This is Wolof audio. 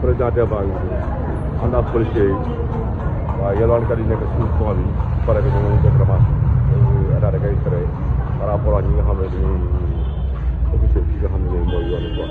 président Demba ngi ànd ak policiers yi waaye yelwaankat yi nekk suñu tool yi pare que ñu ngi def remarche état da koy tere par rapport ak ñi nga xam ne dañuy officier bi nga xam ne mooy yoonu quoi